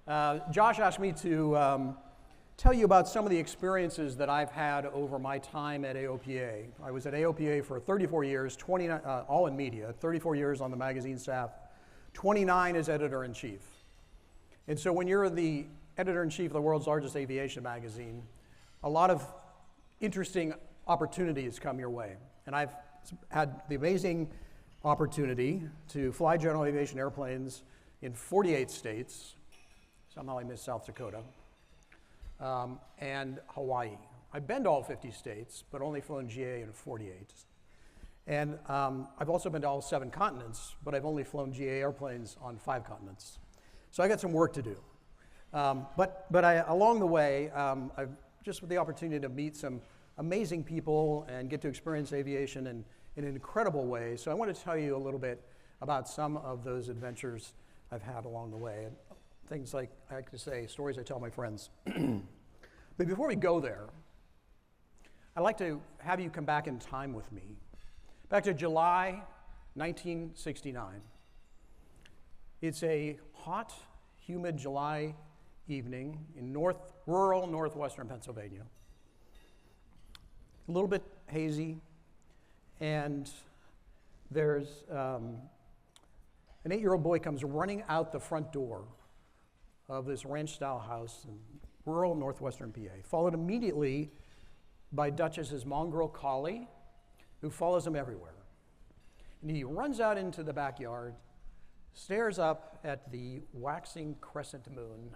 Josh asked me to tell you about some of the experiences that I've had over my time at AOPA. I was at AOPA for 34 years, all in media, 34 years on the magazine staff, 29 as editor-in-chief. And so when you're the editor-in-chief of the world's largest aviation magazine, a lot of interesting opportunities come your way. And I've had the amazing opportunity to fly general aviation airplanes in 48 states. Somehow I missed South Dakota. And Hawaii. I've been to all 50 states, but only flown GA in 48. And I've also been to all 7 continents, but I've only flown GA airplanes on 5 continents. So I got some work to do. But along the way, I've just had the opportunity to meet some amazing people and get to experience aviation in an incredible way. So I want to tell you a little bit about some of those adventures I've had along the way. Things like, I like to say, stories I tell my friends. But before we go there, I'd like to have you come back in time with me. Back to July 1969. It's a hot, humid July evening in rural northwestern Pennsylvania. A little bit hazy, and there's an 8-year-old boy comes running out the front door of this ranch-style house in rural northwestern PA, followed immediately by Duchess's mongrel collie, who follows him everywhere. And he runs out into the backyard, stares up at the waxing crescent moon,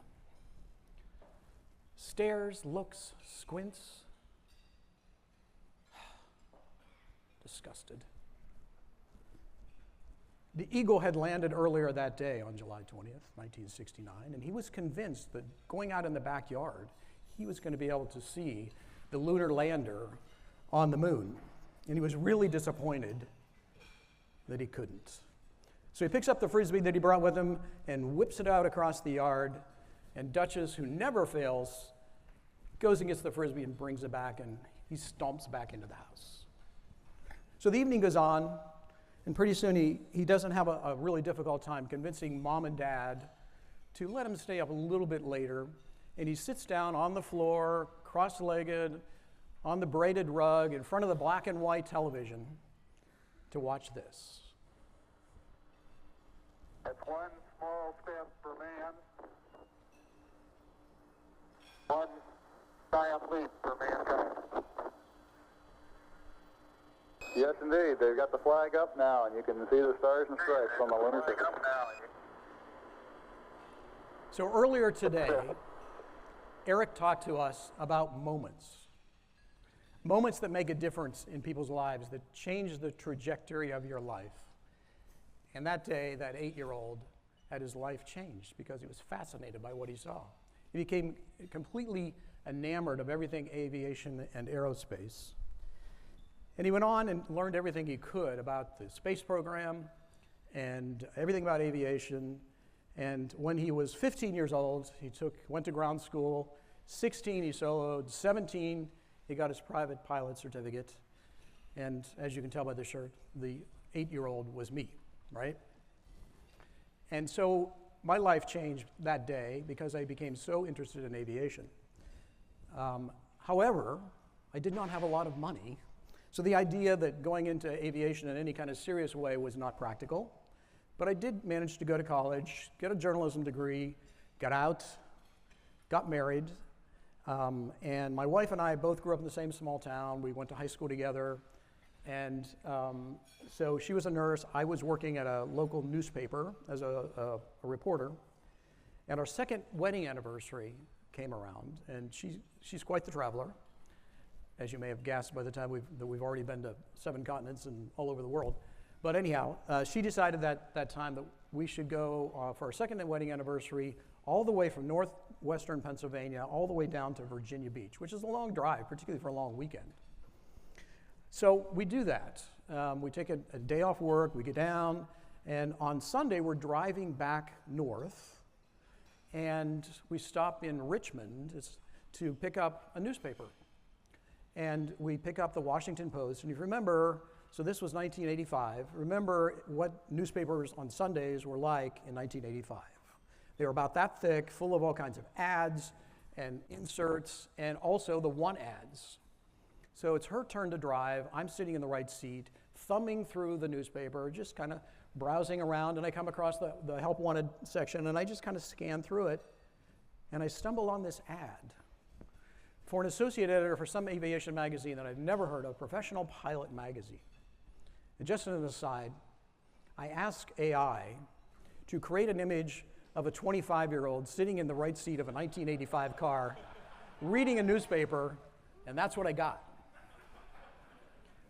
stares, looks, squints, disgusted. The Eagle had landed earlier that day on July 20th, 1969, and he was convinced that going out in the backyard, he was going to be able to see the lunar lander on the moon. And he was really disappointed that he couldn't. So he picks up the Frisbee that he brought with him and whips it out across the yard, and Duchess, who never fails, goes and gets the Frisbee and brings it back, and he stomps back into the house. So the evening goes on, and pretty soon he doesn't have a really difficult time convincing mom and dad to let him stay up a little bit later. And he sits down on the floor, cross-legged, on the braided rug in front of the black and white television to watch this. It's one small step for man, one giant leap for mankind. Yes, indeed. They've got the flag up now, and you can see the stars and stripes on the lunar surface. So earlier today, Eric talked to us about moments. Moments that make a difference in people's lives, that change the trajectory of your life. And that day, that 8-year-old had his life changed because he was fascinated by what he saw. He became completely enamored of everything aviation and aerospace. And he went on and learned everything he could about the space program and everything about aviation. And when he was 15 years old, he went to ground school. 16, he soloed. 17, he got his private pilot certificate. And as you can tell by the shirt, the 8-year-old was me, right? And so my life changed that day because I became so interested in aviation. However, I did not have a lot of money. So the idea that going into aviation in any kind of serious way was not practical. But I did manage to go to college, get a journalism degree, got out, got married, and my wife and I both grew up in the same small town. We went to high school together, and so she was a nurse. I was working at a local newspaper as a reporter, and our second wedding anniversary came around, and she's quite the traveler, as you may have guessed by the time we've already been to 7 continents and all over the world. But anyhow, she decided that time that we should go for our second wedding anniversary all the way from northwestern Pennsylvania all the way down to Virginia Beach, which is a long drive, particularly for a long weekend. So we do that. We take a day off work, we get down, and on Sunday we're driving back north, and we stop in Richmond to pick up a newspaper. And we pick up the Washington Post, and if you remember, so this was 1985. Remember what newspapers on Sundays were like in 1985. They were about that thick, full of all kinds of ads and inserts, and also the one ads. So it's her turn to drive. I'm sitting in the right seat, thumbing through the newspaper, just kind of browsing around, and I come across the Help Wanted section, and I just kind of scan through it, and I stumble on this ad for an associate editor for some aviation magazine that I've never heard of, Professional Pilot magazine. And just as an aside, I ask AI to create an image of a 25-year-old sitting in the right seat of a 1985 car, reading a newspaper, and that's what I got.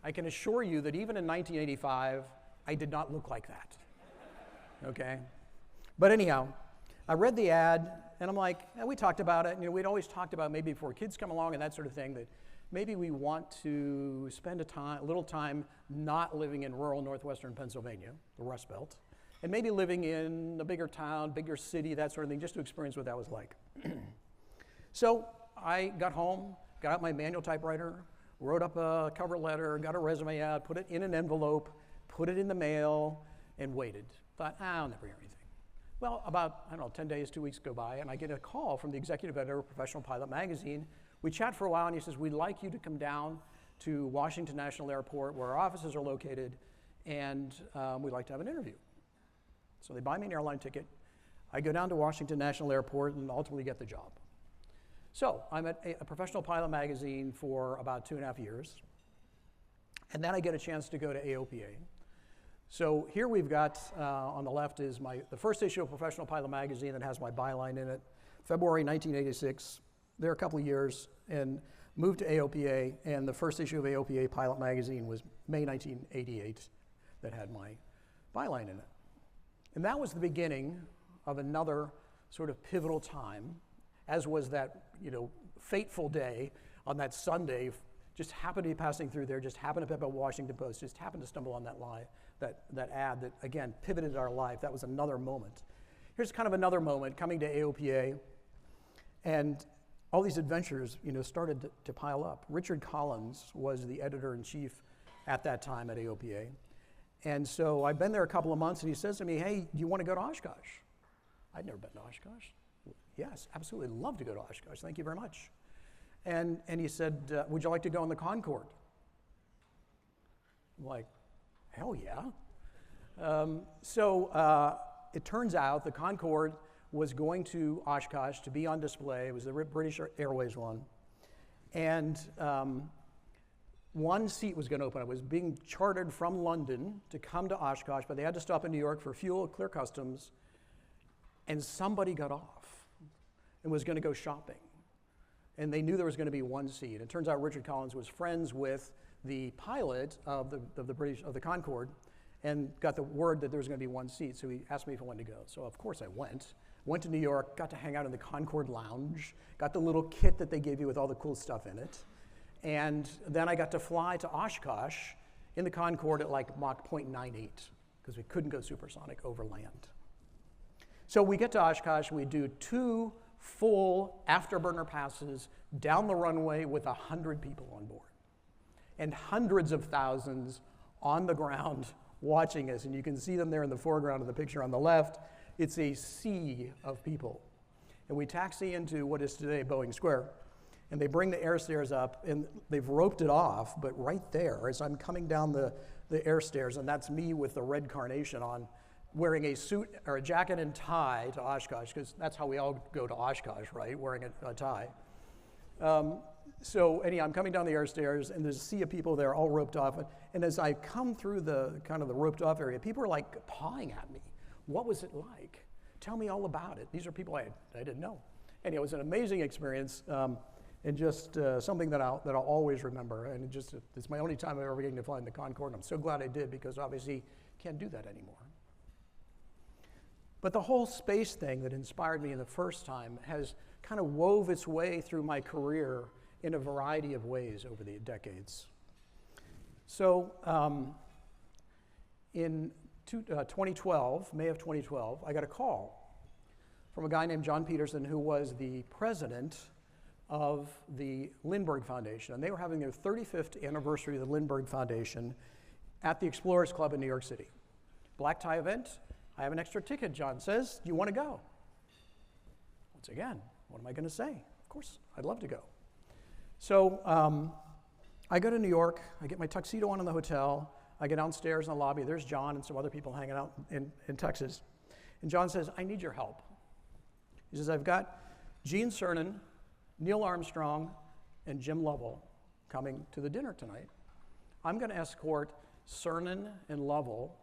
I can assure you that even in 1985, I did not look like that, okay? But anyhow, I read the ad, and I'm like, we talked about it, and we'd always talked about maybe before kids come along and that sort of thing, that maybe we want to spend a little time not living in rural northwestern Pennsylvania, the Rust Belt, and maybe living in a bigger town, bigger city, that sort of thing, just to experience what that was like. So I got home, got out my manual typewriter, wrote up a cover letter, got a resume out, put it in an envelope, put it in the mail, and waited. Thought, I'll never hear anything. Well, about, 10 days, 2 weeks go by, and I get a call from the executive editor of Professional Pilot magazine. We chat for a while, and he says, we'd like you to come down to Washington National Airport, where our offices are located, and we'd like to have an interview. So they buy me an airline ticket. I go down to Washington National Airport and ultimately get the job. So I'm at a Professional Pilot magazine for about 2.5 years. And then I get a chance to go to AOPA. So here we've got, on the left is the first issue of Professional Pilot magazine that has my byline in it. February 1986, there a couple of years, and moved to AOPA, and the first issue of AOPA Pilot magazine was May 1988 that had my byline in it. And that was the beginning of another sort of pivotal time, as was that fateful day on that Sunday. Just happened to be passing through there, just happened to pick up Washington Post, just happened to stumble on that ad that, again, pivoted our life. That was another moment. Here's kind of another moment, coming to AOPA, and all these adventures, started to pile up. Richard Collins was the editor-in-chief at that time at AOPA. And so I've been there a couple of months, and he says to me, hey, do you want to go to Oshkosh? I'd never been to Oshkosh. Yes, absolutely, love to go to Oshkosh, thank you very much. And he said, would you like to go on the Concorde? I'm like, hell yeah. So it turns out the Concorde was going to Oshkosh to be on display. It was the British Airways one. And one seat was going to open. It was being chartered from London to come to Oshkosh, but they had to stop in New York for fuel, clear customs, and somebody got off and was going to go shopping. And they knew there was going to be one seat. It turns out Richard Collins was friends with the pilot of the Concorde, and got the word that there was going to be one seat. So he asked me if I wanted to go. So of course I went. Went to New York, got to hang out in the Concorde lounge, got the little kit that they gave you with all the cool stuff in it. And then I got to fly to Oshkosh in the Concorde at like Mach 0.98, because we couldn't go supersonic over land. So we get to Oshkosh, and we do 2 full afterburner passes down the runway with 100 people on board, and hundreds of thousands on the ground watching us. And you can see them there in the foreground of the picture on the left. It's a sea of people. And we taxi into what is today Boeing Square, and they bring the air stairs up, and they've roped it off, but right there, as I'm coming down the air stairs, and that's me with the red carnation on, wearing a suit or a jacket and tie to Oshkosh, because that's how we all go to Oshkosh, right, wearing a tie. So anyhow, I'm coming down the air stairs, and there's a sea of people there all roped off, and as I come through the kind of the roped off area, people are like pawing at me. What was it like? Tell me all about it. These are people I didn't know. Anyway, it was an amazing experience, and just something that I'll always remember, and it's my only time I've ever getting to fly in the Concorde, and I'm so glad I did, because obviously can't do that anymore. But the whole space thing that inspired me in the first time has kind of wove its way through my career in a variety of ways over the decades. So in 2012, May of 2012, I got a call from a guy named John Peterson, who was the president of the Lindbergh Foundation. And they were having their 35th anniversary of the Lindbergh Foundation at the Explorers Club in New York City. Black tie event. I have an extra ticket, John says. Do you want to go? Once again, what am I going to say? Of course, I'd love to go. So I go to New York. I get my tuxedo on in the hotel. I get downstairs in the lobby. There's John and some other people hanging out in Texas. And John says, I need your help. He says, I've got Gene Cernan, Neil Armstrong, and Jim Lovell coming to the dinner tonight. I'm going to escort Cernan and Lovell.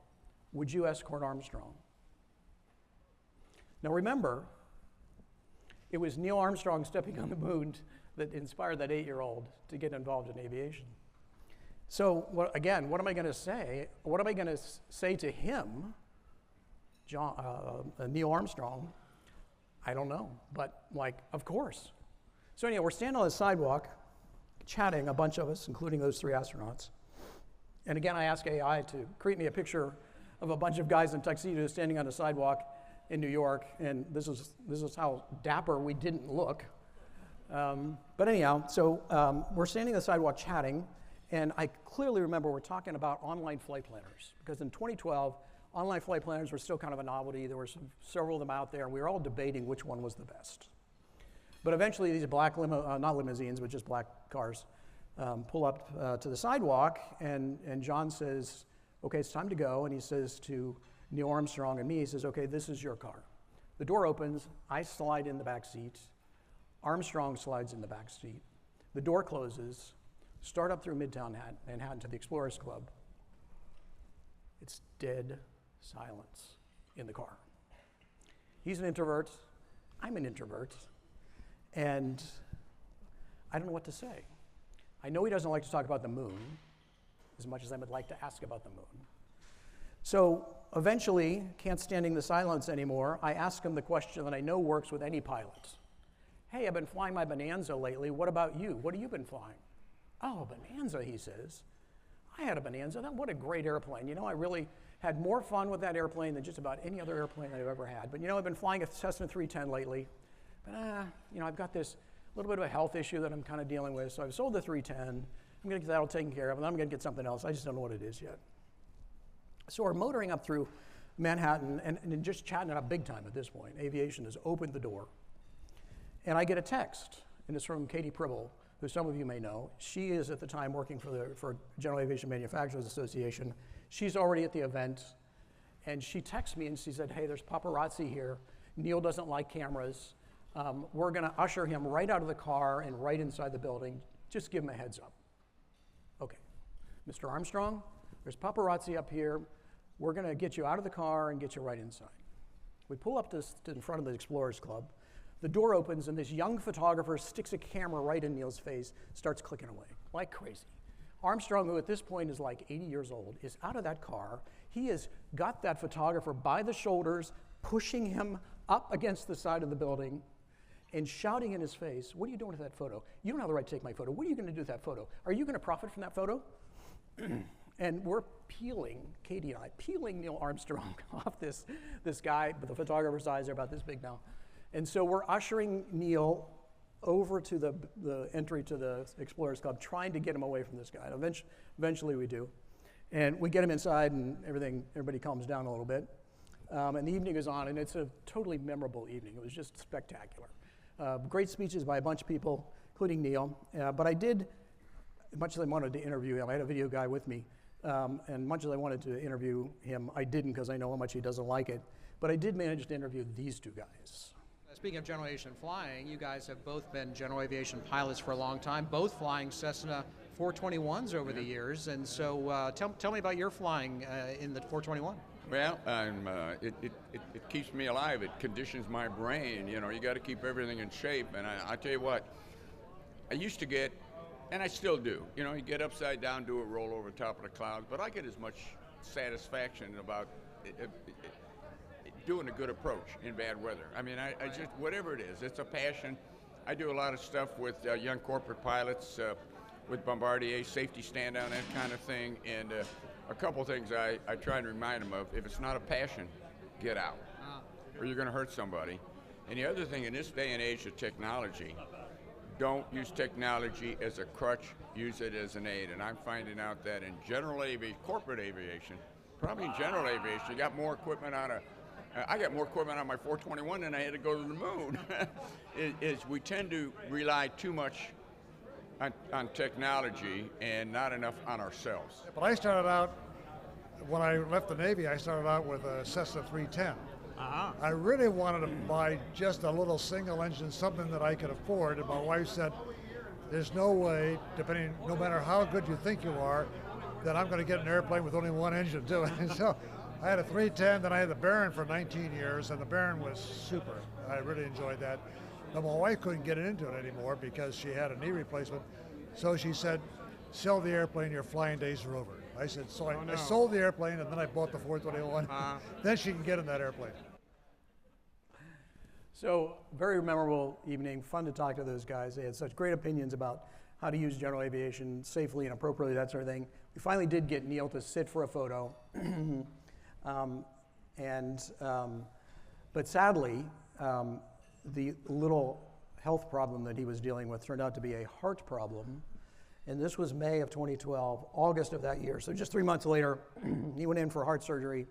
Would you escort Armstrong? Now remember, it was Neil Armstrong stepping on the moon that inspired that 8-year-old to get involved in aviation. So again, what am I going to say? What am I going to say to him, Neil Armstrong? I don't know, but like, of course. So anyway, we're standing on the sidewalk, chatting, a bunch of us, including those 3 astronauts. And again, I ask AI to create me a picture of a bunch of guys in tuxedos standing on the sidewalk in New York, and this is how dapper we didn't look. But anyhow, so we're standing on the sidewalk chatting, and I clearly remember we're talking about online flight planners, because in 2012, online flight planners were still kind of a novelty. There were several of them out there, and we were all debating which one was the best. But eventually, these black, not limousines, but just black cars, pull up to the sidewalk, and John says, okay, it's time to go. And he says to Neil Armstrong and me, he says, okay, this is your car. The door opens, I slide in the back seat, Armstrong slides in the back seat, the door closes, start up through Midtown Manhattan to the Explorers Club. It's dead silence in the car. He's an introvert, I'm an introvert, and I don't know what to say. I know he doesn't like to talk about the moon as much as I would like to ask about the moon. So eventually, can't standing the silence anymore, I ask him the question that I know works with any pilot. Hey, I've been flying my Bonanza lately. What about you? What have you been flying? Oh, Bonanza, he says. I had a Bonanza. What a great airplane. You know, I really had more fun with that airplane than just about any other airplane I've ever had. But you know, I've been flying a Cessna 310 lately. But you know, I've got this little bit of a health issue that I'm kind of dealing with. So I've sold the 310. I'm going to get that all taken care of, and I'm going to get something else. I just don't know what it is yet. So we're motoring up through Manhattan and just chatting it up big time at this point. Aviation has opened the door. And I get a text, and it's from Katie Pribble, who some of you may know. She is at the time working for General Aviation Manufacturers Association. She's already at the event, and she texts me and she said, hey, there's paparazzi here. Neil doesn't like cameras. We're going to usher him right out of the car and right inside the building. Just give him a heads up. Okay, Mr. Armstrong, there's paparazzi up here. We're going to get you out of the car and get you right inside. We pull up to in front of the Explorers Club. The door opens, and this young photographer sticks a camera right in Neil's face, starts clicking away like crazy. Armstrong, who at this point is like 80 years old, is out of that car. He has got that photographer by the shoulders, pushing him up against the side of the building and shouting in his face, what are you doing with that photo? You don't have the right to take my photo. What are you going to do with that photo? Are you going to profit from that photo? And we're peeling, Katie and I, peeling Neil Armstrong off this guy, but the photographer's eyes are about this big now. And so we're ushering Neil over to the entry to the Explorers Club, trying to get him away from this guy. And eventually we do. And we get him inside, and everybody calms down a little bit. And the evening is on, and it's a totally memorable evening. It was just spectacular. Great speeches by a bunch of people, including Neil. But I did, much as I wanted to interview him, I had a video guy with me, and much as I wanted to interview him, I didn't because I know how much he doesn't like it. But I did manage to interview these 2 guys. Speaking of general aviation flying, you guys have both been general aviation pilots for a long time, both flying Cessna 421s over the years. And so tell me about your flying in the 421. Well, it keeps me alive. It conditions my brain. You know, you got to keep everything in shape. And I tell you what, I used to get, and I still do, you know, you get upside down, do a roll over top of the clouds, but I get as much satisfaction about doing a good approach in bad weather. I mean, I just, whatever it is, it's a passion. I do a lot of stuff with young corporate pilots, with Bombardier, safety stand down, that kind of thing. And a couple things I try and remind them of: if it's not a passion, get out, or you're going to hurt somebody. And the other thing, in this day and age of technology, don't use technology as a crutch, use it as an aid. And I'm finding out that in general corporate aviation, probably in general aviation, you got more equipment on I got more equipment on my 421 than I had to go to the moon. We tend to rely too much on technology and not enough on ourselves. But I started out, when I left the Navy, I started out with a Cessna 310. I really wanted to buy just a little single engine, something that I could afford, and my wife said, there's no way, no matter how good you think you are, that I'm going to get an airplane with only one engine to it. And so I had a 310, then I had the Baron for 19 years, and the Baron was super. I really enjoyed that. But my wife couldn't get into it anymore because she had a knee replacement. So she said, sell the airplane, your flying days are over. I said, so I sold the airplane, and then I bought the 421. Then she can get in that airplane. So, very memorable evening, fun to talk to those guys. They had such great opinions about how to use general aviation safely and appropriately, that sort of thing. We finally did get Neil to sit for a photo. But sadly, the little health problem that he was dealing with turned out to be a heart problem. And this was May of 2012, August of that year. So just 3 months later, he went in for heart surgery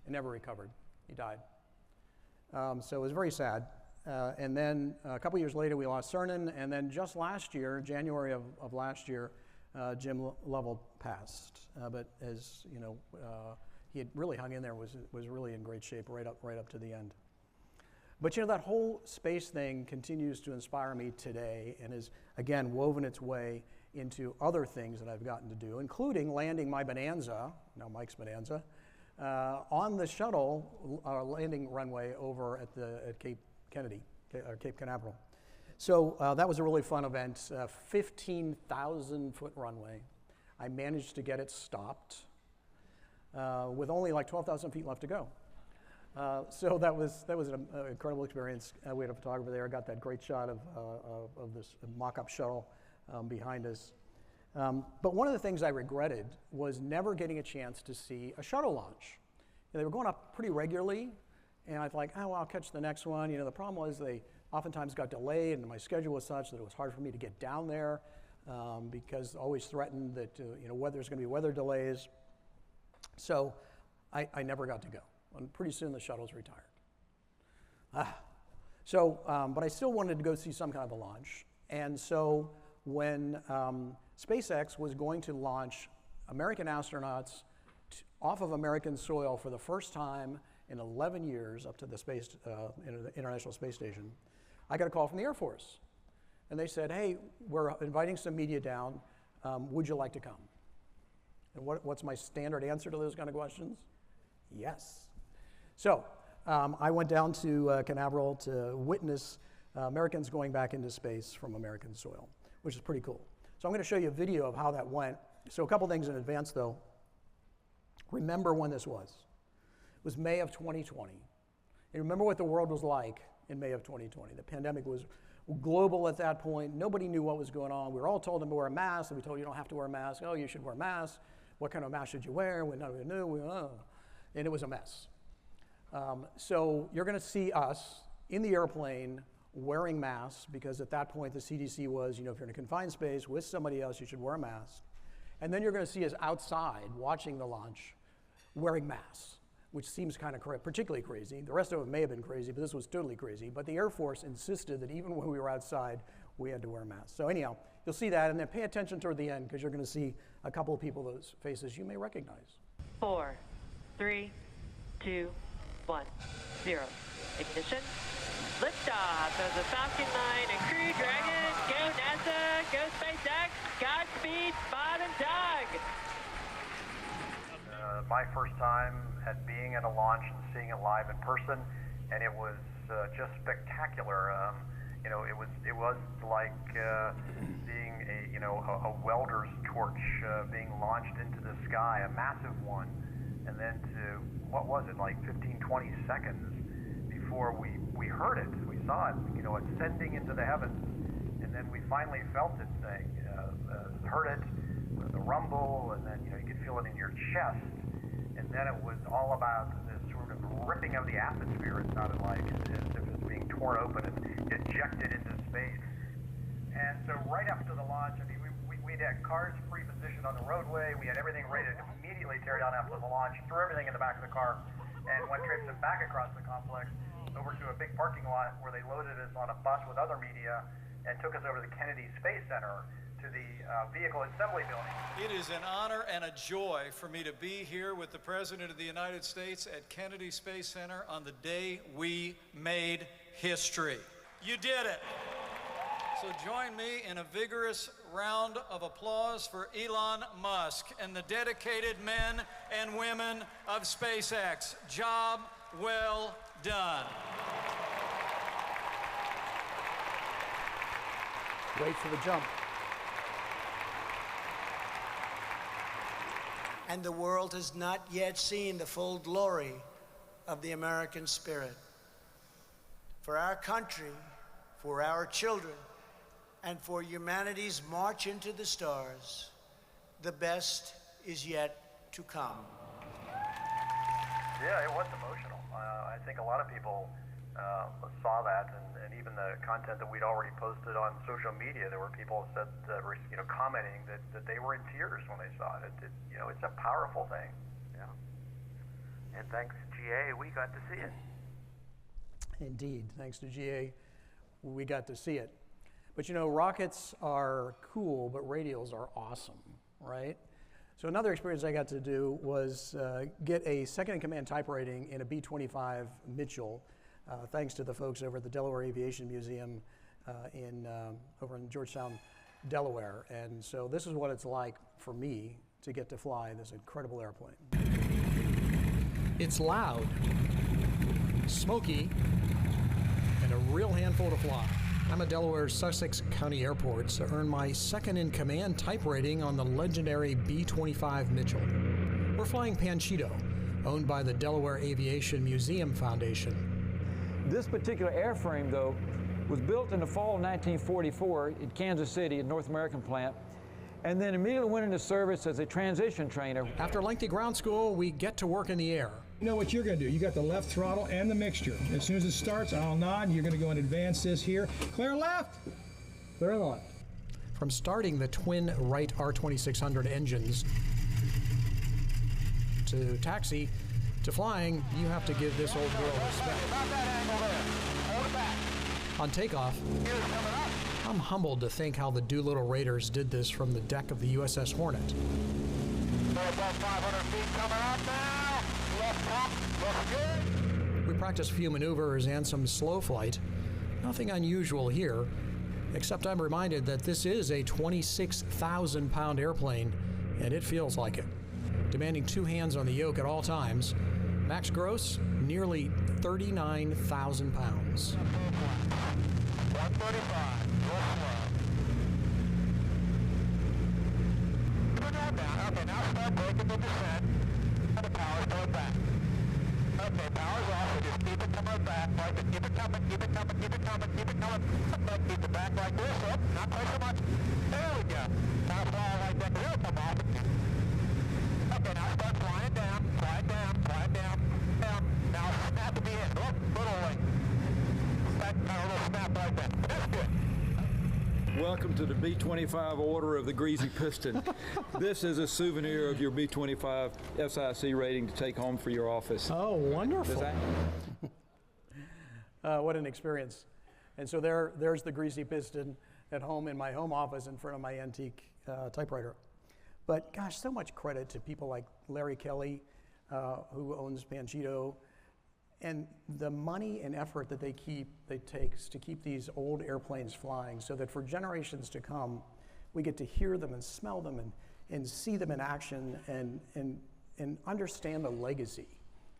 and never recovered. He died. So it was very sad. And then a couple years later, we lost Cernan. And then just last year, January of last year, Jim Lovell passed. But as you know, he had really hung in there, was really in great shape right up to the end. But you know, that whole space thing continues to inspire me today and is, again, woven its way into other things that I've gotten to do, including landing my Bonanza, now Mike's Bonanza, on the shuttle landing runway over at Cape Kennedy, or Cape Canaveral. So that was a really fun event, 15,000-foot runway. I managed to get it stopped with only like 12,000 feet left to go. So that was an incredible experience. We had a photographer there, got that great shot of this mock-up shuttle behind us. But one of the things I regretted was never getting a chance to see a shuttle launch. They were going up pretty regularly, and I thought, oh, well, I'll catch the next one. You know, the problem was they oftentimes got delayed, and my schedule was such that it was hard for me to get down there because always threatened that you know, there's going to be weather delays. So I never got to go. And pretty soon the shuttle's retired. But I still wanted to go see some kind of a launch. And so when SpaceX was going to launch American astronauts off of American soil for the first time in 11 years up to the International Space Station, I got a call from the Air Force. And they said, hey, we're inviting some media down. Would you like to come? And what's my standard answer to those kind of questions? Yes. So I went down to Canaveral to witness Americans going back into space from American soil, which is pretty cool. So I'm going to show you a video of how that went. So a couple things in advance, though. Remember when this was. It was May of 2020. And remember what the world was like in May of 2020. The pandemic was global at that point. Nobody knew what was going on. We were all told to wear a mask. And we told you don't have to wear a mask. Oh, you should wear a mask. What kind of mask should you wear? We none of you knew. And it was a mess. So you're going to see us in the airplane wearing masks because at that point the CDC was, you know, if you're in a confined space with somebody else, you should wear a mask. And then you're going to see us outside watching the launch wearing masks, which seems kind of particularly crazy. The rest of it may have been crazy, but this was totally crazy. But the Air Force insisted that even when we were outside, we had to wear masks. So anyhow, you'll see that, and then pay attention toward the end because you're going to see a couple of people whose faces you may recognize. 4, 3, 2, 1, 0. Ignition. Liftoff of the Falcon 9 and Crew Dragon. Go NASA, go SpaceX, Godspeed, Bob and Doug. My first time at being at a launch and seeing it live in person, and it was just spectacular. You know, it was like seeing a welder's torch being launched into the sky, a massive one, and then to what was it, like 15, 20 seconds before we heard it, we saw it, you know, ascending into the heavens, and then we finally felt it, heard it, the rumble, and then you know you could feel it in your chest. And then it was all about this sort of ripping of the atmosphere, it sounded like, as if it was being torn open and ejected into space. And so right after the launch, I mean, we had cars pre-positioned on the roadway. We had everything ready to immediately tear down after the launch, threw everything in the back of the car, and went traipsing back across the complex over to a big parking lot where they loaded us on a bus with other media and took us over to the Kennedy Space Center to the vehicle assembly building. It is an honor and a joy for me to be here with the President of the United States at Kennedy Space Center on the day we made history. You did it. So join me in a vigorous round of applause for Elon Musk and the dedicated men and women of SpaceX. Job well done. Wait for the jump. And the world has not yet seen the full glory of the American spirit. For our country, for our children, and for humanity's march into the stars, the best is yet to come. Yeah, it was emotional. I think a lot of people saw that, and even the content that we'd already posted on social media, there were people said that were commenting that they were in tears when they saw it. It's a powerful thing. Yeah. And thanks to GA, we got to see it. Indeed, thanks to GA, we got to see it. But rockets are cool, but radials are awesome, right? So another experience I got to do was get a second-in-command type rating in a B-25 Mitchell, thanks to the folks over at the Delaware Aviation Museum over in Georgetown, Delaware. And so this is what it's like for me to get to fly this incredible airplane. It's loud, smoky, and a real handful to fly. I'm at Delaware's Sussex County Airport to earn my second-in-command type rating on the legendary B-25 Mitchell. We're flying Panchito, owned by the Delaware Aviation Museum Foundation. This particular airframe, though, was built in the fall of 1944 in Kansas City, a North American plant, and then immediately went into service as a transition trainer. After lengthy ground school, we get to work in the air. You know what you're going to do. You got the left throttle and the mixture. As soon as it starts, I'll nod. You're going to go and advance this here. Clear left. Clear left. From starting the twin Wright R2600 engines to taxi to flying, you have to give this old girl respect. On takeoff, I'm humbled to think how the Doolittle Raiders did this from the deck of the USS Hornet. About 500 feet coming up now. Left top, looks good. We practiced a few maneuvers and some slow flight. Nothing unusual here, except I'm reminded that this is a 26,000-pound airplane, and it feels like it. Demanding 2 hands on the yoke at all times, max gross, nearly 39,000 pounds. 135, go slow. Okay, now start breaking the descent. And the power's going back. Okay, power's off, so just keep it coming back. Right, just keep it coming, keep it coming, keep it coming, keep it coming. Keep it back like this, up, not quite so much. There we go. Now fly like that, it'll come off. Okay, now start flying down, flying down, flying down, down. Now snap to be in, look, little like, that kind of little snap like that. That's good. Welcome to the B-25 Order of the Greasy Piston. This is a souvenir of your B-25 SIC rating to take home for your office. Oh, wonderful. What an experience. And so there's the greasy piston at home in my home office in front of my antique typewriter. But gosh, so much credit to people like Larry Kelly, who owns Panchito, and the money and effort that it takes to keep these old airplanes flying so that for generations to come, we get to hear them and smell them and see them in action and understand the legacy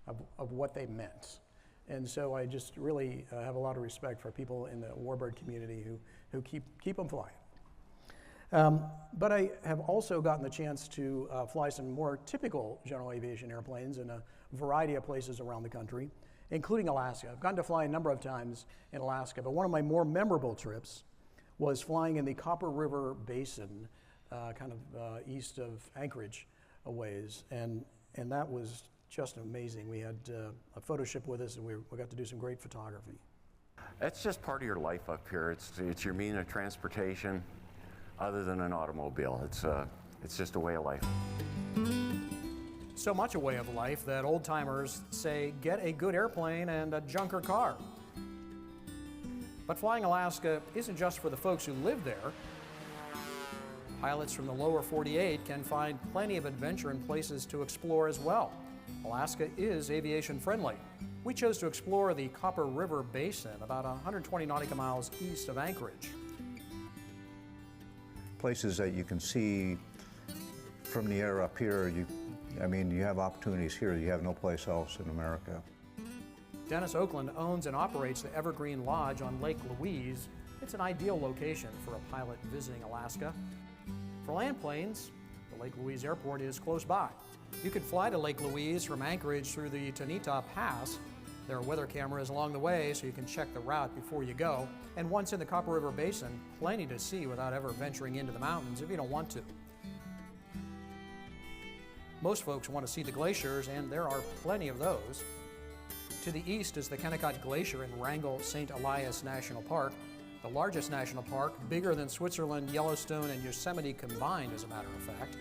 of what they meant. And so I just really have a lot of respect for people in the Warbird community who keep them flying. But I have also gotten the chance to fly some more typical general aviation airplanes in a variety of places around the country, including Alaska. I've gotten to fly a number of times in Alaska, but one of my more memorable trips was flying in the Copper River Basin, kind of east of Anchorage a ways, and that was just amazing. We had a photo ship with us, and we got to do some great photography. It's just part of your life up here. It's your mean of transportation, other than an automobile. It's just a way of life. so much a way of life that old-timers say get a good airplane and a junker car. But flying Alaska isn't just for the folks who live there. Pilots from the lower 48 can find plenty of adventure and places to explore as well. Alaska is aviation friendly. We chose to explore the Copper River Basin about 120 nautical miles east of Anchorage. Places that you can see from the air up here, you have opportunities here you have no place else in America. Dennis Oakland owns and operates the Evergreen Lodge on Lake Louise. It's an ideal location for a pilot visiting Alaska. For land planes, the Lake Louise Airport is close by. You can fly to Lake Louise from Anchorage through the Tanita Pass. There are weather cameras along the way so you can check the route before you go. And once in the Copper River Basin, plenty to see without ever venturing into the mountains if you don't want to. Most folks want to see the glaciers, and there are plenty of those. To the east is the Kennecott Glacier in Wrangell St. Elias National Park, the largest national park, bigger than Switzerland, Yellowstone, and Yosemite combined, as a matter of fact.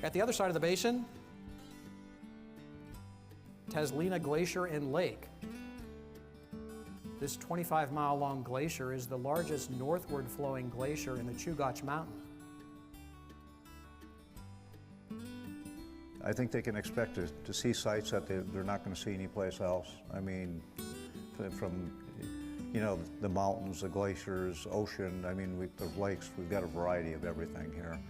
At the other side of the basin, Taslina Glacier and Lake. This 25-mile-long glacier is the largest northward flowing glacier in the Chugach Mountain. I think they can expect to see sights that they're not going to see anyplace else. I mean, from the mountains, the glaciers, ocean, the lakes, we've got a variety of everything here.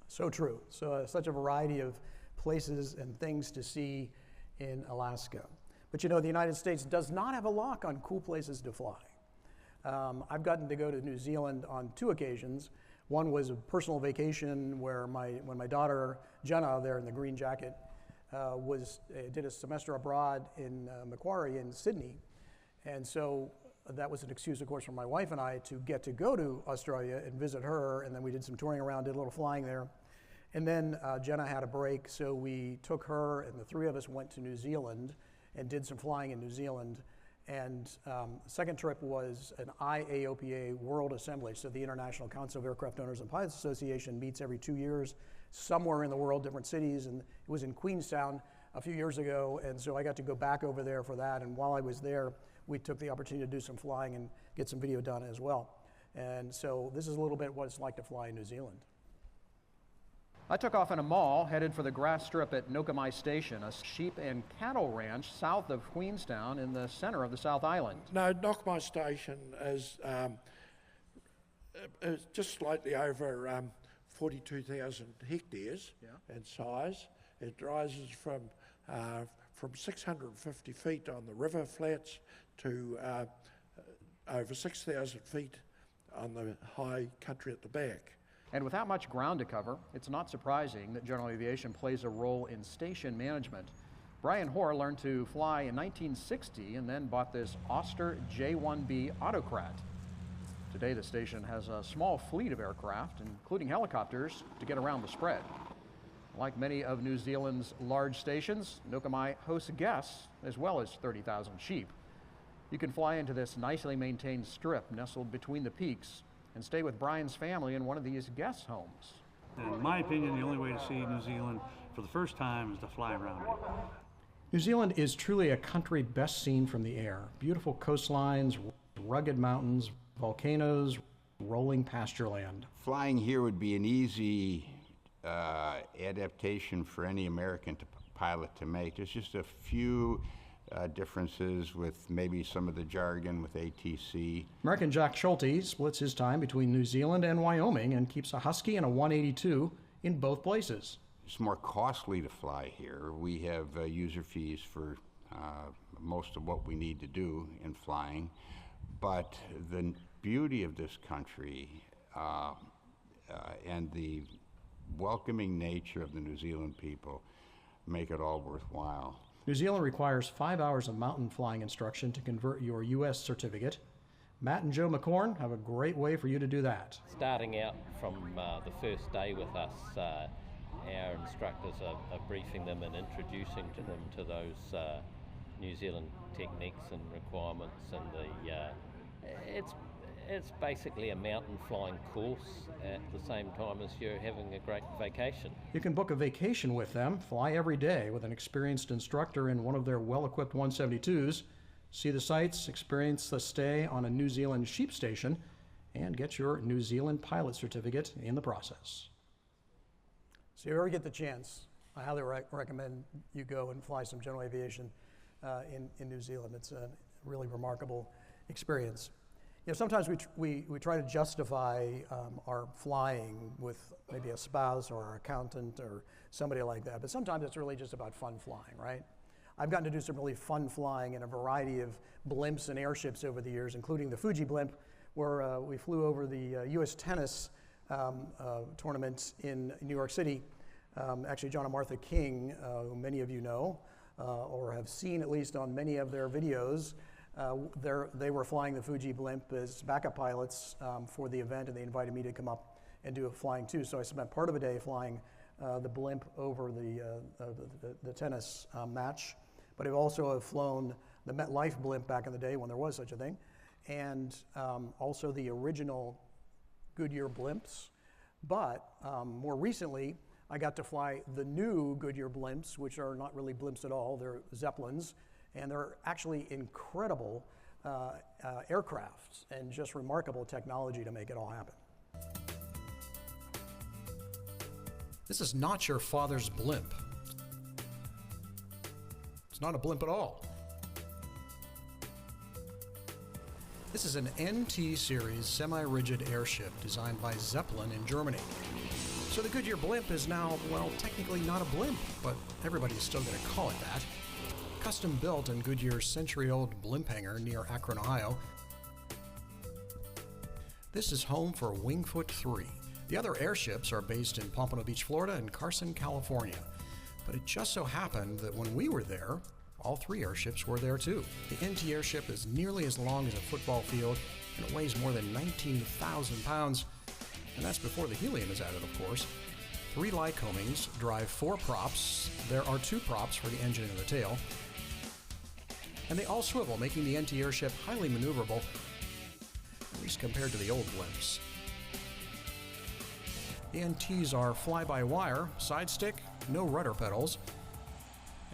So true. So such a variety of places and things to see in Alaska. But the United States does not have a lock on cool places to fly. I've gotten to go to New Zealand on 2 occasions. One was a personal vacation where when my daughter, Jenna, there in the green jacket, did a semester abroad in Macquarie in Sydney. And so that was an excuse, of course, for my wife and I to get to go to Australia and visit her, and then we did some touring around, did a little flying there. And then Jenna had a break, so we took her, and the 3 of us went to New Zealand and did some flying in New Zealand. And the second trip was an IAOPA World Assembly, so the International Council of Aircraft Owners and Pilots Association meets every 2 years somewhere in the world, different cities, and it was in Queenstown a few years ago, and so I got to go back over there for that, and while I was there, we took the opportunity to do some flying and get some video done as well. And so this is a little bit what it's like to fly in New Zealand. I took off in a mall, headed for the grass strip at Nokamai Station, a sheep and cattle ranch south of Queenstown in the center of the South Island. No, Nokamai Station is just slightly over 42,000 hectares in size. It rises from 650 feet on the river flats to over 6,000 feet on the high country at the back. And without much ground to cover, it's not surprising that general aviation plays a role in station management. Brian Hoare learned to fly in 1960 and then bought this Oster J-1B Autocrat. Today the station has a small fleet of aircraft, including helicopters, to get around the spread. Like many of New Zealand's large stations, Nokamai hosts guests as well as 30,000 sheep. You can fly into this nicely maintained strip nestled between the peaks and stay with Brian's family in one of these guest homes. In my opinion, the only way to see New Zealand for the first time is to fly around it. New Zealand is truly a country best seen from the air. Beautiful coastlines, rugged mountains, volcanoes, rolling pasture land. Flying here would be an easy adaptation for any American pilot to make. There's just a few differences with maybe some of the jargon with ATC. American Jack Schulte splits his time between New Zealand and Wyoming and keeps a Husky and a 182 in both places. It's more costly to fly here. We have user fees for most of what we need to do in flying, but the beauty of this country and the welcoming nature of the New Zealand people make it all worthwhile. New Zealand requires 5 hours of mountain flying instruction to convert your U.S. certificate. Matt and Joe McCorn have a great way for you to do that. Starting out from the first day with us, our instructors are briefing them and introducing to them to those New Zealand techniques and requirements, and it's basically a mountain flying course at the same time as you're having a great vacation. You can book a vacation with them, fly every day with an experienced instructor in one of their well-equipped 172s, see the sights, experience the stay on a New Zealand sheep station, and get your New Zealand pilot certificate in the process. So if you ever get the chance, I highly recommend you go and fly some general aviation in New Zealand. It's a really remarkable experience. You know, sometimes we try to justify our flying with maybe a spouse or an accountant or somebody like that, but sometimes it's really just about fun flying, right? I've gotten to do some really fun flying in a variety of blimps and airships over the years, including the Fuji blimp, where we flew over the U.S. tennis tournament in New York City. Actually, John and Martha King, who many of you know, or have seen at least on many of their videos, they were flying the Fuji blimp as backup pilots for the event, and they invited me to come up and do a flying too. So I spent part of a day flying the blimp over the tennis match, but I've also flown the MetLife blimp back in the day when there was such a thing, and also the original Goodyear blimps. But more recently, I got to fly the new Goodyear blimps, which are not really blimps at all. They're Zeppelins, and they're actually incredible aircrafts and just remarkable technology to make it all happen. This is not your father's blimp. It's not a blimp at all. This is an NT series semi-rigid airship designed by Zeppelin in Germany. So the Goodyear blimp is now, well, technically not a blimp, but everybody's still going to call it that. Custom built in Goodyear's century-old blimp hangar near Akron, Ohio. This is home for Wingfoot 3. The other airships are based in Pompano Beach, Florida and Carson, California. But it just so happened that when we were there, all three airships were there too. The NT airship is nearly as long as a football field, and it weighs more than 19,000 pounds. And that's before the helium is added, of course. 3 Lycomings drive 4 props. There are 2 props for the engine and the tail. And they all swivel, making the NT airship highly maneuverable, at least compared to the old blimps. The NTs are fly-by-wire, side stick, no rudder pedals,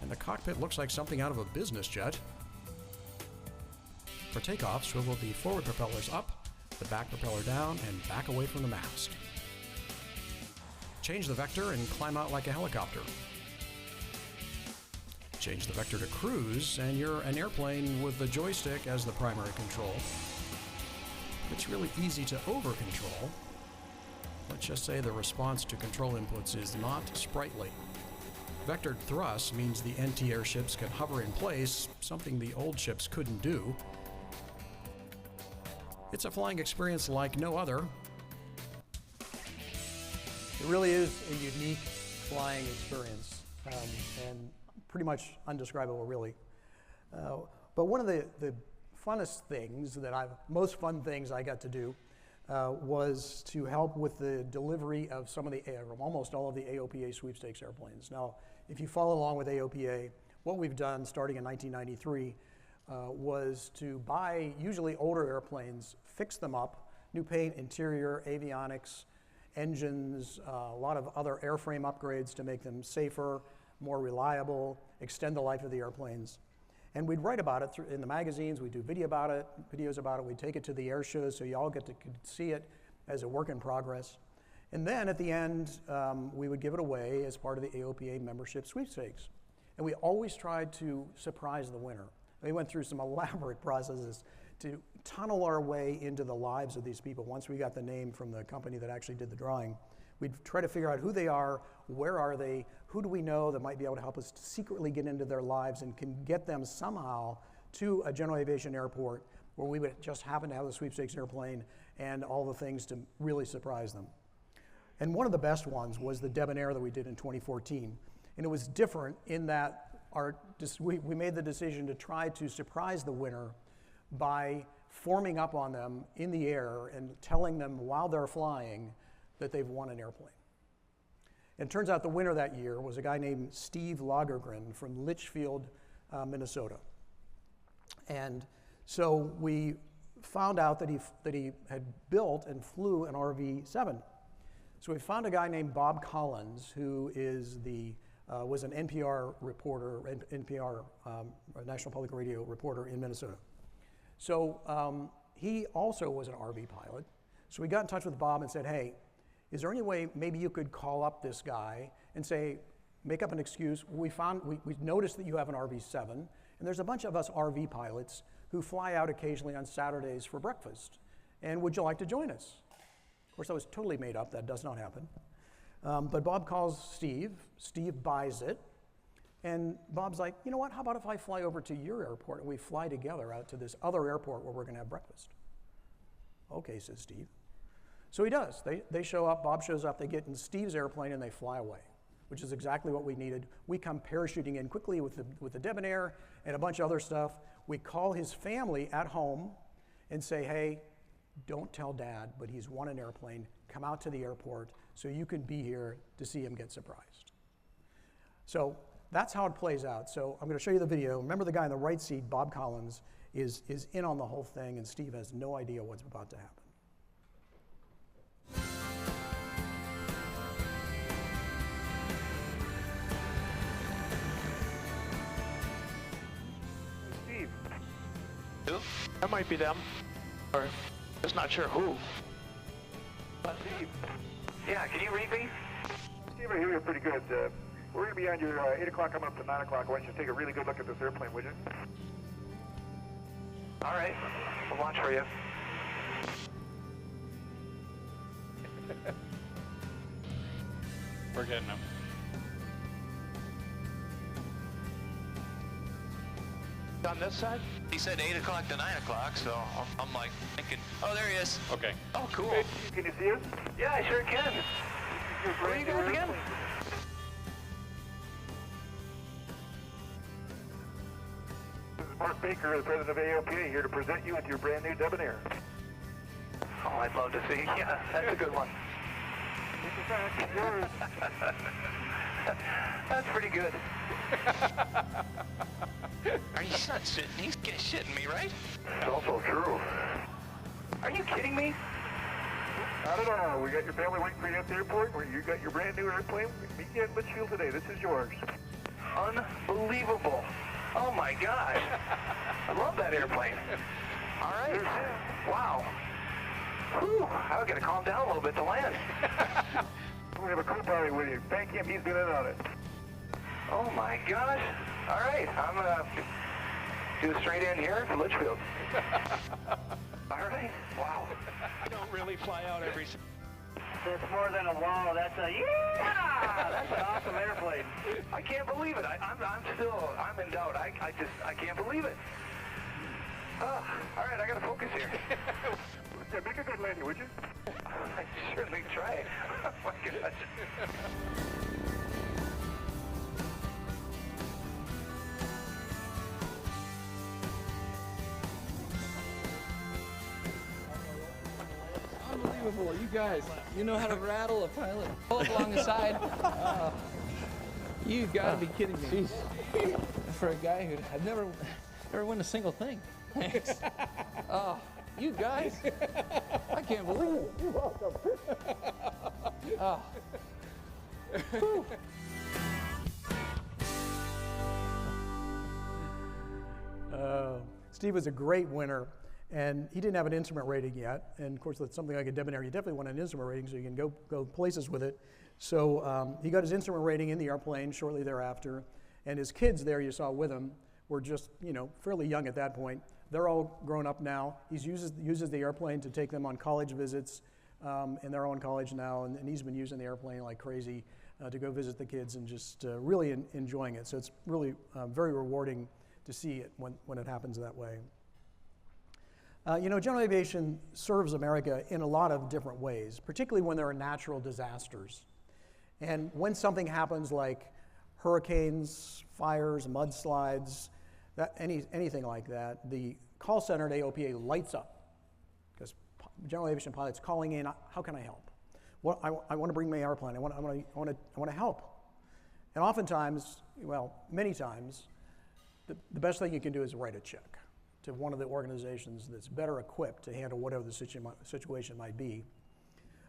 and the cockpit looks like something out of a business jet. For takeoff, swivel the forward propellers up, the back propeller down, and back away from the mast. Change the vector and climb out like a helicopter. Change the vector to cruise, and you're an airplane with the joystick as the primary control. It's really easy to over-control. Let's just say the response to control inputs is not sprightly. Vectored thrust means the NT airships can hover in place, something the old ships couldn't do. It's a flying experience like no other. It really is a unique flying experience, and pretty much undescribable, really. But one of the funnest things most fun things I got to do was to help with the delivery of almost all of the AOPA sweepstakes airplanes. Now, if you follow along with AOPA, what we've done starting in 1993 was to buy usually older airplanes, fix them up, new paint, interior, avionics, engines, a lot of other airframe upgrades to make them safer, more reliable, extend the life of the airplanes. And we'd write about it in the magazines, we'd do videos about it, we'd take it to the air shows so you all could see it as a work in progress. And then at the end, we would give it away as part of the AOPA membership sweepstakes. And we always tried to surprise the winner. We went through some elaborate processes to tunnel our way into the lives of these people. Once we got the name from the company that actually did the drawing, we'd try to figure out who they are, where are they, who do we know that might be able to help us to secretly get into their lives and can get them somehow to a general aviation airport where we would just happen to have the sweepstakes airplane and all the things to really surprise them. And one of the best ones was the Debonair that we did in 2014. And it was different in that we made the decision to try to surprise the winner by forming up on them in the air and telling them while they're flying that they've won an airplane. And it turns out the winner that year was a guy named Steve Lagergren from Litchfield, Minnesota. And so we found out that he had built and flew an RV-7. So we found a guy named Bob Collins, who is was an NPR reporter, NPR, National Public Radio reporter in Minnesota. So he also was an RV pilot. So we got in touch with Bob and said, hey, is there any way maybe you could call up this guy and say, make up an excuse. We noticed that you have an RV-7, and there's a bunch of us RV pilots who fly out occasionally on Saturdays for breakfast. And would you like to join us? Of course, that was totally made up. That does not happen. But Bob calls Steve. Steve buys it. And Bob's like, you know what? How about if I fly over to your airport and we fly together out to this other airport where we're going to have breakfast? Okay, says Steve. So he does. They show up. Bob shows up. They get in Steve's airplane and they fly away, which is exactly what we needed. We come parachuting in quickly with the debonair and a bunch of other stuff. We call his family at home and say, hey, don't tell Dad, but he's won an airplane. Come out to the airport so you can be here to see him get surprised. So that's how it plays out. So I'm going to show you the video. Remember the guy in the right seat, Bob Collins, is in on the whole thing, and Steve has no idea what's about to happen. Steve. Who? That might be them. Or just not sure who. Steve. Yeah, can you read me? Steve, I hear you pretty good. We're going to be on your 8 o'clock coming up to 9 o'clock. I want you to take a really good look at this airplane, would you? All right. We'll launch for you. We're getting them. On this side? He said 8 o'clock to 9 o'clock, so I'm like thinking, oh, there he is. Okay. Oh, cool. Hey, can you see us? Yeah, I sure can. Where are you guys again? This is Mark Baker, the president of AOPA, here to present you with your brand new debonair. Oh, I'd love to see. Yeah, that's a good one. That's pretty good. Are you not sitting? He's shitting me, right? It's also true. Are you kidding me? Not at all. We got your family waiting for you at the airport. You got your brand new airplane. Meet you at Litchfield today. This is yours. Unbelievable. Oh my gosh. I love that airplane. All right. Wow. Whew. I've got to calm down a little bit to land. We have a co-pilot with you. Thank him. He's been in on it. Oh my gosh. All right. I'm going to do a straight in here to Litchfield. All right. Wow. I don't really fly out every... That's more than a wow. That's a yeah! That's an awesome airplane. I can't believe it. I'm in doubt. I can't believe it. All right, I got to focus here. Yeah, make a good landing, would you? I certainly try. Oh my gosh. Unbelievable, you guys. You know how to rattle a pilot. Pull up along the side. You gotta be kidding me. Jeez. For a guy who had never won a single thing. Thanks. Oh, you guys. I can't believe it. You're welcome. Oh. Steve was a great winner, and he didn't have an instrument rating yet. And of course, that's something like a debonair. You definitely want an instrument rating so you can go places with it. So he got his instrument rating in the airplane shortly thereafter, and his kids there you saw with him were just, fairly young at that point. They're all grown up now. He uses the airplane to take them on college visits in their own college now, and he's been using the airplane like crazy to go visit the kids and just really enjoying it. So it's really very rewarding to see it when it happens that way. General aviation serves America in a lot of different ways, particularly when there are natural disasters. And when something happens like hurricanes, fires, mudslides, anything like that, the call center at AOPA lights up because general aviation pilots calling in, how can I help? Well, I want to bring my airplane. I want to help. And oftentimes, many times, the best thing you can do is write a check to one of the organizations that's better equipped to handle whatever the situation might be.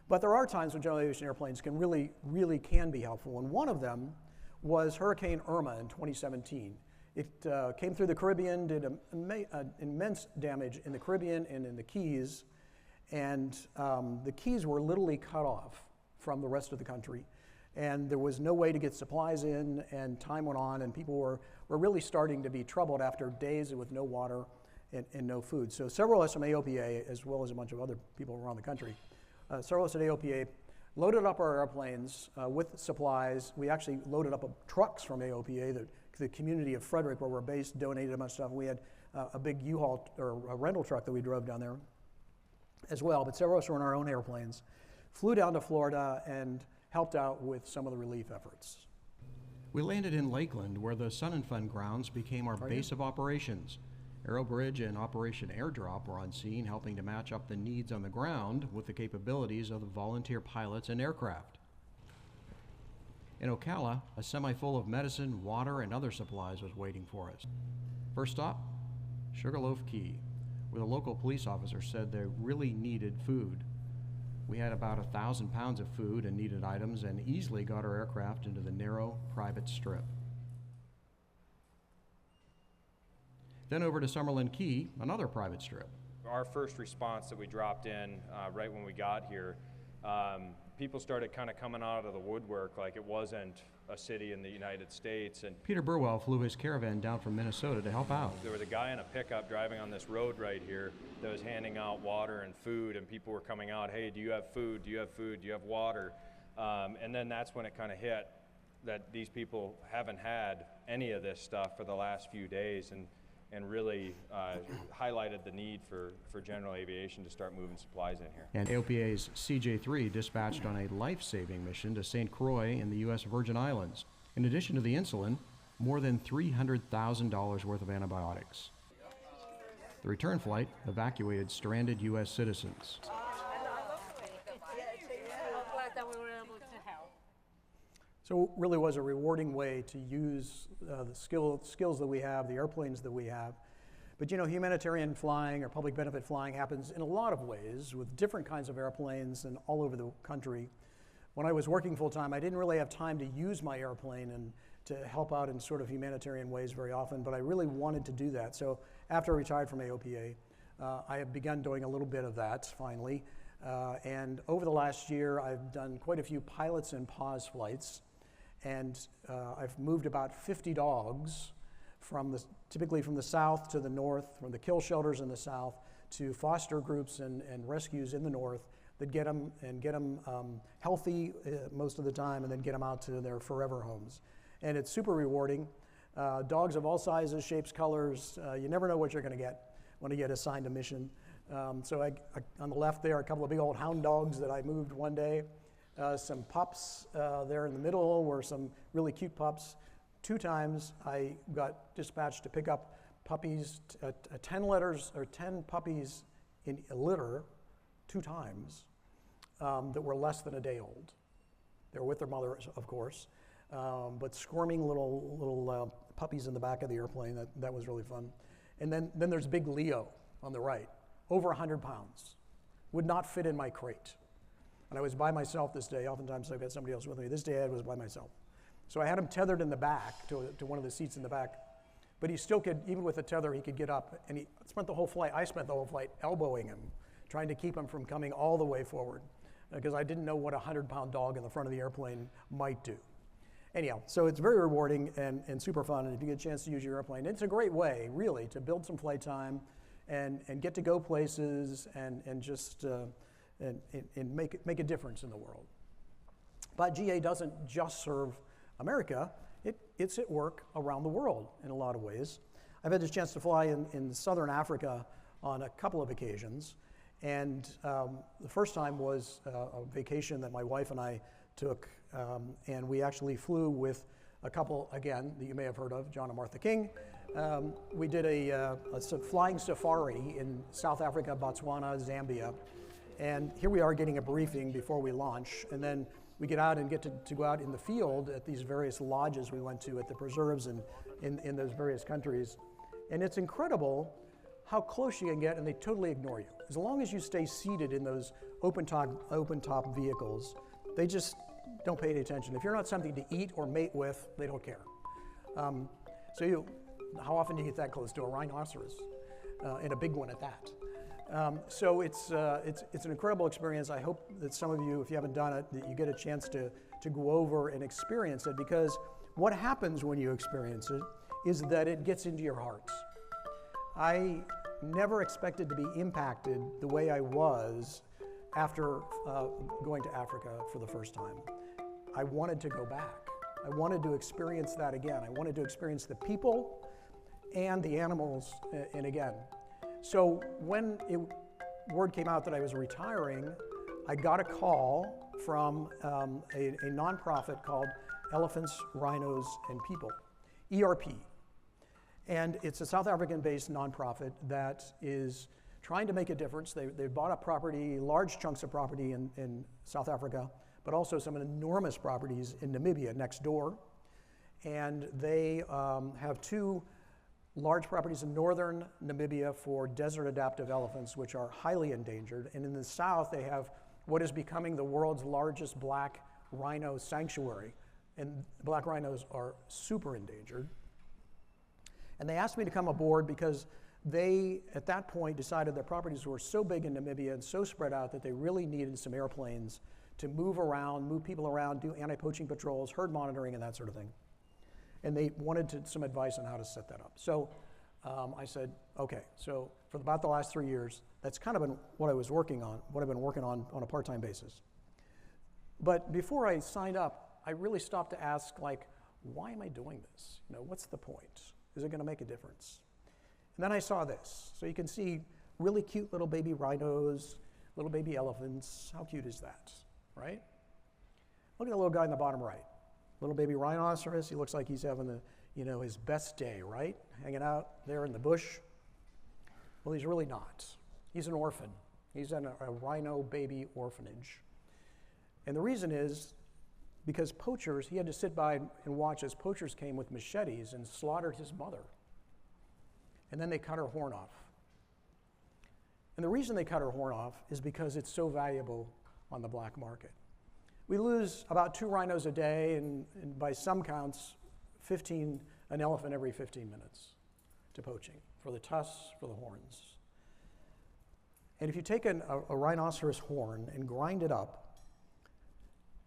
But there are times when general aviation airplanes can really can be helpful, and one of them was Hurricane Irma in 2017. It came through the Caribbean, did immense damage in the Caribbean and in the Keys, and the Keys were literally cut off from the rest of the country, and there was no way to get supplies in, and time went on, and people were really starting to be troubled after days with no water and no food. So several of us from AOPA, as well as a bunch of other people around the country, several of us at AOPA loaded up our airplanes with supplies. We actually loaded up trucks from AOPA. The community of Frederick, where we're based, donated a bunch of stuff. We had a big U-Haul or a rental truck that we drove down there as well, but several of us were in our own airplanes, flew down to Florida and helped out with some of the relief efforts. We landed in Lakeland, where the Sun and Fun grounds became our base of operations. Aerobridge and Operation Airdrop were on scene, helping to match up the needs on the ground with the capabilities of the volunteer pilots and aircraft. In Ocala, a semi full of medicine, water, and other supplies was waiting for us. First stop, Sugarloaf Key, where the local police officer said they really needed food. We had about 1,000 pounds of food and needed items and easily got our aircraft into the narrow, private strip. Then over to Summerlin Key, another private strip. Our first response that we dropped in right when we got here, people started kind of coming out of the woodwork like it wasn't a city in the United States. And Peter Burwell flew his caravan down from Minnesota to help out. There was a guy in a pickup driving on this road right here that was handing out water and food, and people were coming out, hey, do you have food? Do you have food? Do you have water? And then that's when it kind of hit that these people haven't had any of this stuff for the last few days, and really highlighted the need for general aviation to start moving supplies in here. And AOPA's CJ-3 dispatched on a life-saving mission to St. Croix in the U.S. Virgin Islands. In addition to the insulin, more than $300,000 worth of antibiotics. The return flight evacuated stranded U.S. citizens. So it really was a rewarding way to use the skills that we have, the airplanes that we have. But you know, humanitarian flying or public benefit flying happens in a lot of ways with different kinds of airplanes and all over the country. When I was working full time, I didn't really have time to use my airplane and to help out in sort of humanitarian ways very often, but I really wanted to do that. So after I retired from AOPA, I have begun doing a little bit of that finally. And over the last year, I've done quite a few Pilots N Paws flights. And I've moved about 50 dogs typically from the south to the north, from the kill shelters in the south to foster groups and rescues in the north that get them healthy most of the time and then get them out to their forever homes. And it's super rewarding. Dogs of all sizes, shapes, colors. You never know what you're going to get when you get assigned a mission. So on the left there, a couple of big old hound dogs that I moved one day. Some pups there in the middle were some really cute pups. 2 times I got dispatched to pick up puppies, 10 puppies in a litter 2 times that were less than a day old. They were with their mothers, of course, but squirming little puppies in the back of the airplane. That was really fun. And then there's Big Leo on the right, over 100 pounds, would not fit in my crate. And I was by myself this day. Oftentimes I've got somebody else with me. This day I was by myself. So I had him tethered in the back to one of the seats in the back. But he still could, even with the tether, he could get up. And I spent the whole flight elbowing him, trying to keep him from coming all the way forward. Because I didn't know what a 100-pound dog in the front of the airplane might do. Anyhow, so it's very rewarding and super fun. And if you get a chance to use your airplane, it's a great way, really, to build some flight time and get to go places and just... and make a difference in the world. But GA doesn't just serve America, it's at work around the world in a lot of ways. I've had the chance to fly in southern Africa on a couple of occasions, and the first time was a vacation that my wife and I took, and we actually flew with a couple, again, that you may have heard of, John and Martha King. We did a flying safari in South Africa, Botswana, Zambia. And here we are getting a briefing before we launch, and then we get out and get to go out in the field at these various lodges we went to at the preserves and in those various countries. And it's incredible how close you can get and they totally ignore you. As long as you stay seated in those open top vehicles, they just don't pay any attention. If you're not something to eat or mate with, they don't care. How often do you get that close to a rhinoceros, and a big one at that? So it's an incredible experience. I hope that some of you, if you haven't done it, that you get a chance to go over and experience it, because what happens when you experience it is that it gets into your heart. I never expected to be impacted the way I was after going to Africa for the first time. I wanted to go back. I wanted to experience that again. I wanted to experience the people and the animals and again. So when word came out that I was retiring, I got a call from a nonprofit called Elephants, Rhinos, and People, ERP. And it's a South African-based nonprofit that is trying to make a difference. They bought up property, large chunks of property in South Africa, but also some enormous properties in Namibia next door. And they have 2 large properties in northern Namibia for desert adaptive elephants, which are highly endangered. And in the south, they have what is becoming the world's largest black rhino sanctuary. And black rhinos are super endangered. And they asked me to come aboard because they, at that point, decided their properties were so big in Namibia and so spread out that they really needed some airplanes to move around, move people around, do anti-poaching patrols, herd monitoring, and that sort of thing. And they wanted some advice on how to set that up. So I said, okay. So for about the last 3 years, that's kind of been what I was working on, what I've been working on a part-time basis. But before I signed up, I really stopped to ask, like, why am I doing this? You know, what's the point? Is it going to make a difference? And then I saw this. So you can see really cute little baby rhinos, little baby elephants. How cute is that, right? Look at the little guy in the bottom right. Little baby rhinoceros. He looks like he's having his best day, right? Hanging out there in the bush. Well, he's really not. He's an orphan. He's in a rhino baby orphanage. And the reason is because poachers, he had to sit by and watch as poachers came with machetes and slaughtered his mother. And then they cut her horn off. And the reason they cut her horn off is because it's so valuable on the black market. We lose about 2 rhinos a day, and by some counts, an elephant every 15 minutes to poaching, for the tusks, for the horns. And if you take a rhinoceros horn and grind it up,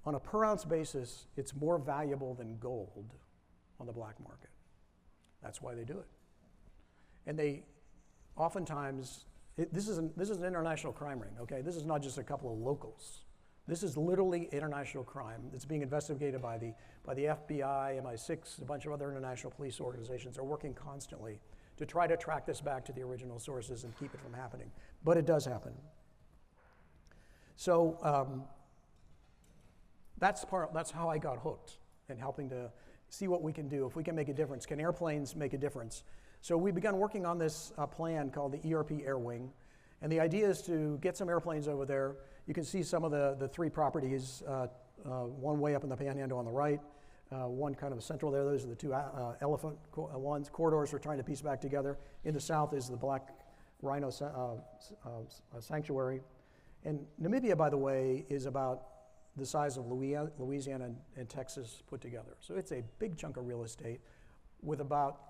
on a per ounce basis, it's more valuable than gold on the black market. That's why they do it. And they oftentimes, this is an international crime ring, okay? This is not just a couple of locals. This is literally international crime. It's being investigated by the FBI, MI6, a bunch of other international police organizations are working constantly to try to track this back to the original sources and keep it from happening. But it does happen. So that's how I got hooked in helping to see what we can do. If we can make a difference, can airplanes make a difference? So we began working on this plan called the ERP Air Wing. And the idea is to get some airplanes over there. You can see some of the 3 properties, one way up in the panhandle on the right, one kind of central there. Those are the 2 elephant ones. Corridors we're trying to piece back together. In the south is the black rhino sanctuary. And Namibia, by the way, is about the size of Louisiana and Texas put together. So it's a big chunk of real estate with about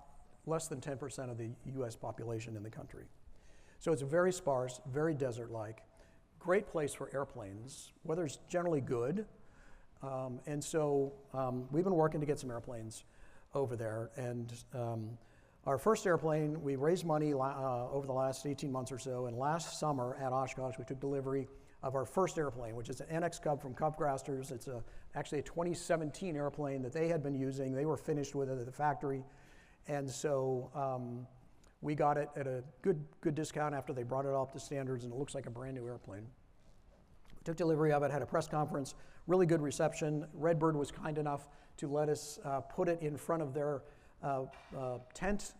less than 10% of the US population in the country. So it's very sparse, very desert-like, great place for airplanes. Weather's generally good. And so we've been working to get some airplanes over there. And our first airplane, we raised money over the last 18 months or so. And last summer at Oshkosh, we took delivery of our first airplane, which is an NX Cub from Cubcrasters. It's actually a 2017 airplane that they had been using. They were finished with it at the factory. And so we got it at a good discount after they brought it up to standards, and it looks like a brand new airplane. We took delivery of it, had a press conference, really good reception. Redbird was kind enough to let us put it in front of their tent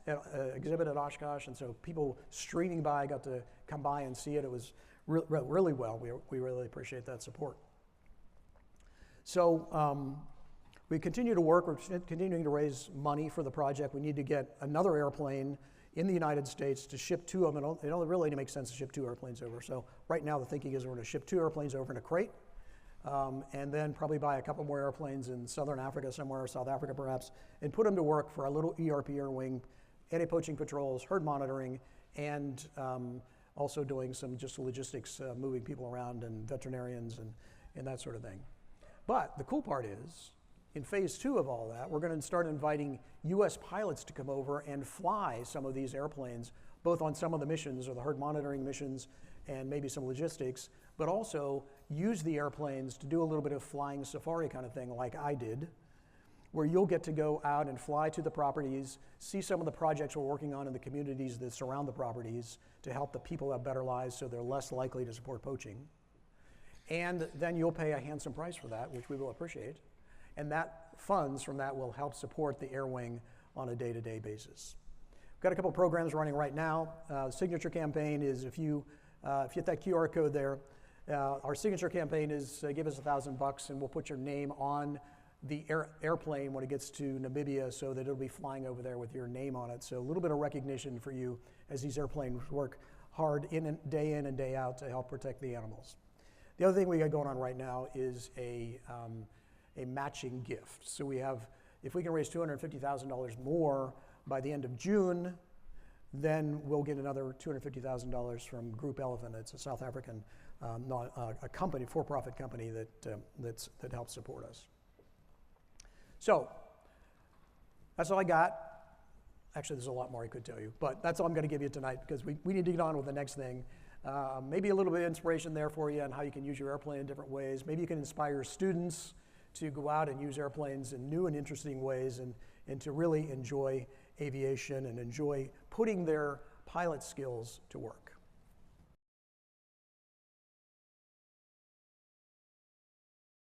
exhibit at Oshkosh, and so people streaming by got to come by and see it. It was really well. We really appreciate that support. So we continue to work. We're continuing to raise money for the project. We need to get another airplane in the United States to ship 2 of them. It only really makes sense to ship 2 airplanes over. So right now the thinking is we're going to ship 2 airplanes over in a crate, and then probably buy a couple more airplanes in Southern Africa somewhere, or South Africa perhaps, and put them to work for a little ERP air wing, anti-poaching patrols, herd monitoring, and also doing some just logistics, moving people around, and veterinarians and that sort of thing. But the cool part is, in phase 2 of all that, we're going to start inviting US pilots to come over and fly some of these airplanes, both on some of the missions, or the herd monitoring missions, and maybe some logistics, but also use the airplanes to do a little bit of flying safari kind of thing like I did, where you'll get to go out and fly to the properties, see some of the projects we're working on in the communities that surround the properties to help the people have better lives so they're less likely to support poaching. And then you'll pay a handsome price for that, which we will appreciate. And that funds from that will help support the air wing on a day-to-day basis. We've got a couple programs running right now. Signature campaign is if you hit that QR code there, our signature campaign is give us $1,000 and we'll put your name on the airplane when it gets to Namibia so that it'll be flying over there with your name on it. So a little bit of recognition for you as these airplanes work hard in and day out to help protect the animals. The other thing we got going on right now is a matching gift. So we have, if we can raise $250,000 more by the end of June, then we'll get another $250,000 from Group Elephant. It's a South African a company, for-profit company that helps support us. So that's all I got. Actually, there's a lot more I could tell you, but that's all I'm going to give you tonight because we need to get on with the next thing. Maybe a little bit of inspiration there for you on how you can use your airplane in different ways. Maybe you can inspire students to go out and use airplanes in new and interesting ways and to really enjoy aviation and enjoy putting their pilot skills to work.